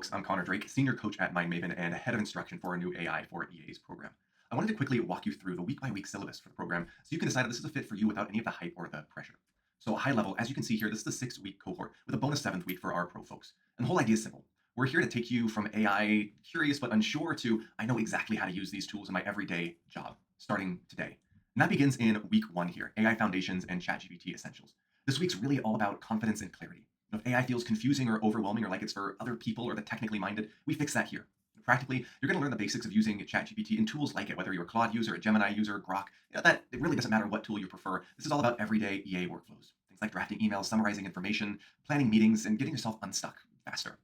folks. I'm Connor Drake, Senior Coach at Mindmaven and Head of Instruction for our new AI for EAs program. I wanted to quickly walk you through the week-by-week syllabus for the program so you can decide if this is a fit for you without any of the hype or the pressure. So high level, as you can see here, this is the 6-week cohort with a bonus 7th week for our pro folks. And the whole idea is simple. We're here to take you from AI curious but unsure to I know exactly how to use these tools in my everyday job, starting today. And that begins in week 1 here, AI Foundations and ChatGPT Essentials. This week's really all about confidence and clarity. If AI feels confusing or overwhelming or like it's for other people or the technically minded, we fix that here. Practically, you're going to learn the basics of using ChatGPT and tools like it, whether you're a Claude user, a Gemini user, Grok. That it really doesn't matter what tool you prefer. This is all about everyday EA workflows. Things like drafting emails, summarizing information, planning meetings, and getting yourself unstuck faster.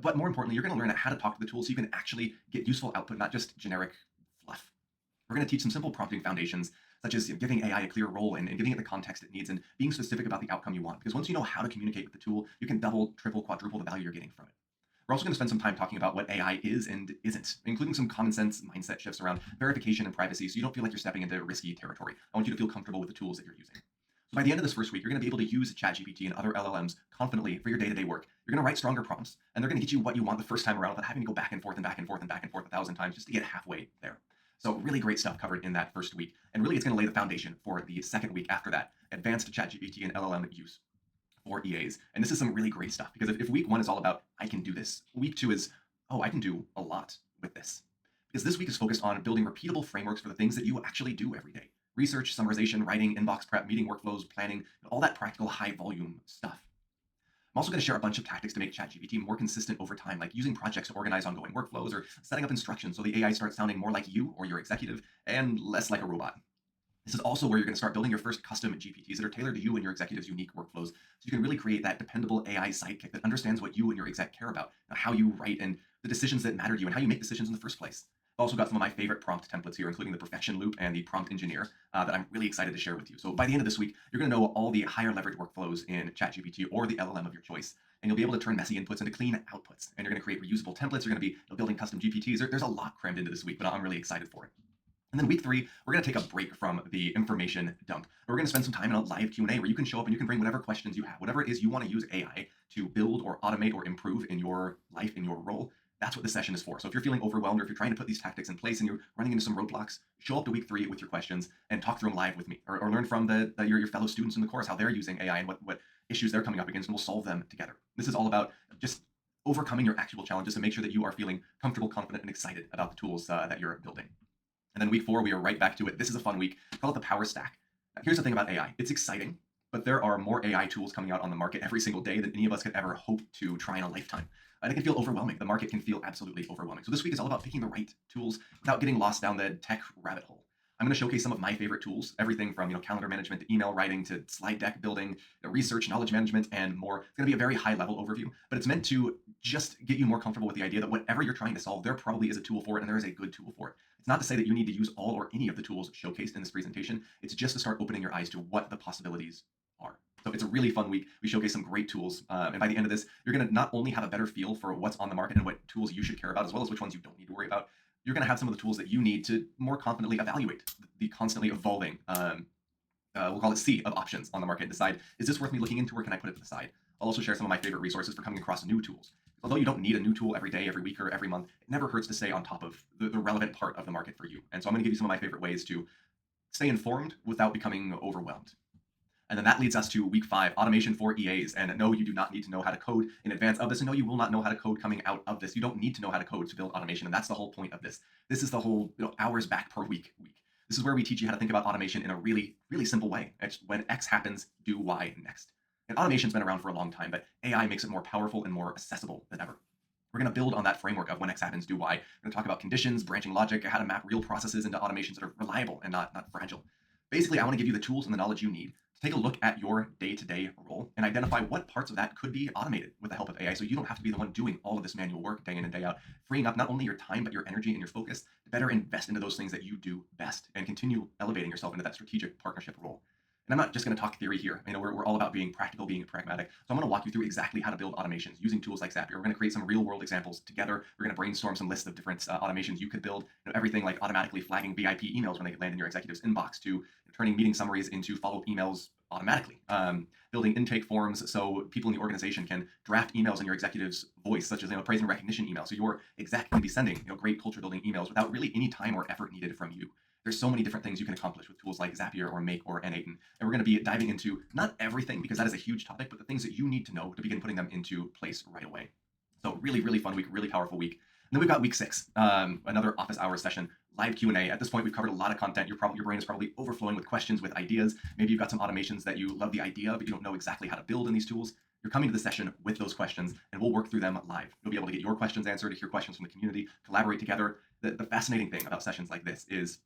But more importantly, you're going to learn how to talk to the tool so you can actually get useful output, not just generic fluff. We're going to teach some simple prompting foundations, such as giving AI a clear role and giving it the context it needs and being specific about the outcome you want. Because once you know how to communicate with the tool, you can double, triple, quadruple the value you're getting from it. We're also going to spend some time talking about what AI is and isn't, including some common sense mindset shifts around verification and privacy so you don't feel like you're stepping into risky territory. I want you to feel comfortable with the tools that you're using. So by the end of this first week, you're going to be able to use ChatGPT and other LLMs confidently for your day-to-day work. You're going to write stronger prompts, and they're going to get you what you want the first time around without having to go back and forth and back and forth and back and forth 1,000 times just to get halfway there. So really great stuff covered in that first week. And really it's going to lay the foundation for the second week after that, advanced ChatGPT and LLM use for EAs. And this is some really great stuff because if week 1 is all about, I can do this, week 2 is, oh, I can do a lot with this. Because this week is focused on building repeatable frameworks for the things that you actually do every day. Research, summarization, writing, inbox prep, meeting workflows, planning, all that practical high volume stuff. I'm also going to share a bunch of tactics to make ChatGPT more consistent over time, like using projects to organize ongoing workflows or setting up instructions so the AI starts sounding more like you or your executive and less like a robot. This is also where you're going to start building your first custom GPTs that are tailored to you and your executive's unique workflows. So you can really create that dependable AI sidekick that understands what you and your exec care about, how you write and the decisions that matter to you and how you make decisions in the first place. I've also got some of my favorite prompt templates here, including the perfection loop and the prompt engineer that I'm really excited to share with you. So by the end of this week, you're going to know all the higher leverage workflows in ChatGPT or the LLM of your choice. And you'll be able to turn messy inputs into clean outputs. And you're going to create reusable templates. You're going to be building custom GPTs. There's a lot crammed into this week, but I'm really excited for it. And then week 3, we're going to take a break from the information dump. We're going to spend some time in a live Q&A where you can show up and you can bring whatever questions you have, whatever it is you want to use AI to build or automate or improve in your life, in your role. That's what this session is for. So if you're feeling overwhelmed or if you're trying to put these tactics in place and you're running into some roadblocks, show up to week 3 with your questions and talk through them live with me or learn from your fellow students in the course, how they're using AI and what issues they're coming up against, and we'll solve them together. This is all about just overcoming your actual challenges to make sure that you are feeling comfortable, confident, and excited about the tools that you're building. And then week 4, we are right back to it. This is a fun week. Call it the power stack. Here's the thing about AI. It's exciting, but there are more AI tools coming out on the market every single day than any of us could ever hope to try in a lifetime. And it can feel overwhelming. The market can feel absolutely overwhelming. So this week is all about picking the right tools without getting lost down the tech rabbit hole. I'm going to showcase some of my favorite tools, everything from calendar management to email writing to slide deck building, research, knowledge management, and more. It's going to be a very high level overview, but it's meant to just get you more comfortable with the idea that whatever you're trying to solve, there probably is a tool for it, and there is a good tool for it. It's not to say that you need to use all or any of the tools showcased in this presentation. It's just to start opening your eyes to what the possibilities are. So it's a really fun week. We showcase some great tools. And by the end of this, you're going to not only have a better feel for what's on the market and what tools you should care about, as well as which ones you don't need to worry about. You're going to have some of the tools that you need to more confidently evaluate the constantly evolving, we'll call it sea of options on the market and decide, is this worth me looking into or can I put it to the side? I'll also share some of my favorite resources for coming across new tools. Although you don't need a new tool every day, every week, or every month, it never hurts to stay on top of the relevant part of the market for you. And so I'm going to give you some of my favorite ways to stay informed without becoming overwhelmed. And then that leads us to week 5, automation for EAs. And no, you do not need to know how to code in advance of this. And no, you will not know how to code coming out of this. You don't need to know how to code to build automation. And that's the whole point of this. This is the whole hours back per week. This is where we teach you how to think about automation in a really, really simple way. It's when X happens, do Y next. And automation's been around for a long time, but AI makes it more powerful and more accessible than ever. We're going to build on that framework of when X happens, do Y. We're going to talk about conditions, branching logic, how to map real processes into automations that are reliable and not fragile. Basically, I want to give you the tools and the knowledge you need to take a look at your day-to-day role and identify what parts of that could be automated with the help of AI so you don't have to be the one doing all of this manual work day in and day out, freeing up not only your time, but your energy and your focus to better invest into those things that you do best and continue elevating yourself into that strategic partnership role. And I'm not just going to talk theory here. We're all about being practical, being pragmatic. So I'm going to walk you through exactly how to build automations using tools like Zapier. We're going to create some real world examples together. We're going to brainstorm some lists of different automations you could build. Everything like automatically flagging VIP emails when they land in your executive's inbox to turning meeting summaries into follow-up emails automatically. Building intake forms so people in the organization can draft emails in your executive's voice, such as praise and recognition email. So your exec can be sending great culture building emails without really any time or effort needed from you. There's so many different things you can accomplish with tools like Zapier or Make or N8. And we're going to be diving into not everything because that is a huge topic, but the things that you need to know to begin putting them into place right away. So really, really fun week, really powerful week. And then we've got week 6, another office hours session, live Q&A. At this point, we've covered a lot of content. Your brain is probably overflowing with questions, with ideas. Maybe you've got some automations that you love the idea, but you don't know exactly how to build in these tools. You're coming to the session with those questions, and we'll work through them live. You'll be able to get your questions answered, hear questions from the community, collaborate together. The fascinating thing about sessions like this is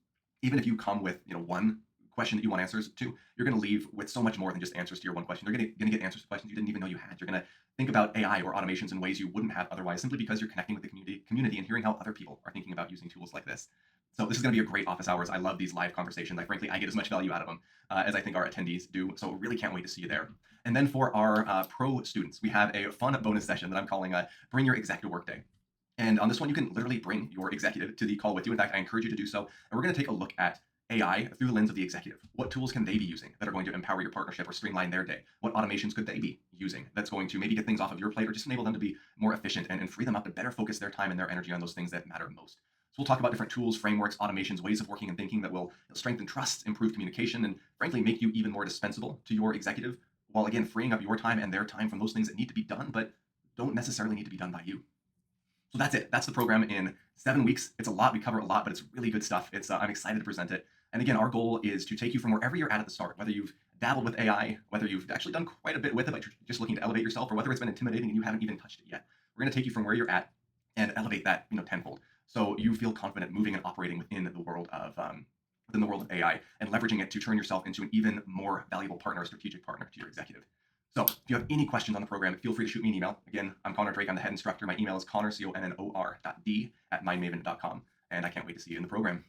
even if you come with one question that you want answers to, you're going to leave with so much more than just answers to your one question. You're going to get answers to questions you didn't even know you had. You're going to think about AI or automations in ways you wouldn't have otherwise, simply because you're connecting with the community and hearing how other people are thinking about using tools like this. So this is going to be a great office hours. I love these live conversations. Frankly, I get as much value out of them as I think our attendees do. So really can't wait to see you there. And then for our pro students, we have a fun bonus session that I'm calling Bring Your Exec to Workday. And on this one, you can literally bring your executive to the call with you. In fact, I encourage you to do so. And we're going to take a look at AI through the lens of the executive. What tools can they be using that are going to empower your partnership or streamline their day? What automations could they be using that's going to maybe get things off of your plate or just enable them to be more efficient and free them up to better focus their time and their energy on those things that matter most? So we'll talk about different tools, frameworks, automations, ways of working and thinking that will strengthen trust, improve communication, and frankly, make you even more dispensable to your executive, while again, freeing up your time and their time from those things that need to be done, but don't necessarily need to be done by you. So that's it. That's the program in 7 weeks. It's a lot. We cover a lot, but it's really good stuff. I'm excited to present it. And again, our goal is to take you from wherever you're at the start, whether you've dabbled with AI, whether you've actually done quite a bit with it, but you're just looking to elevate yourself, or whether it's been intimidating and you haven't even touched it yet. We're going to take you from where you're at and elevate that, tenfold, so you feel confident moving and operating within the world of AI and leveraging it to turn yourself into an even more valuable partner, strategic partner to your executive. So if you have any questions on the program, feel free to shoot me an email. Again, I'm Connor Drake. I'm the head instructor. My email is connor, CONNOR.D @mindmaven.com. And I can't wait to see you in the program.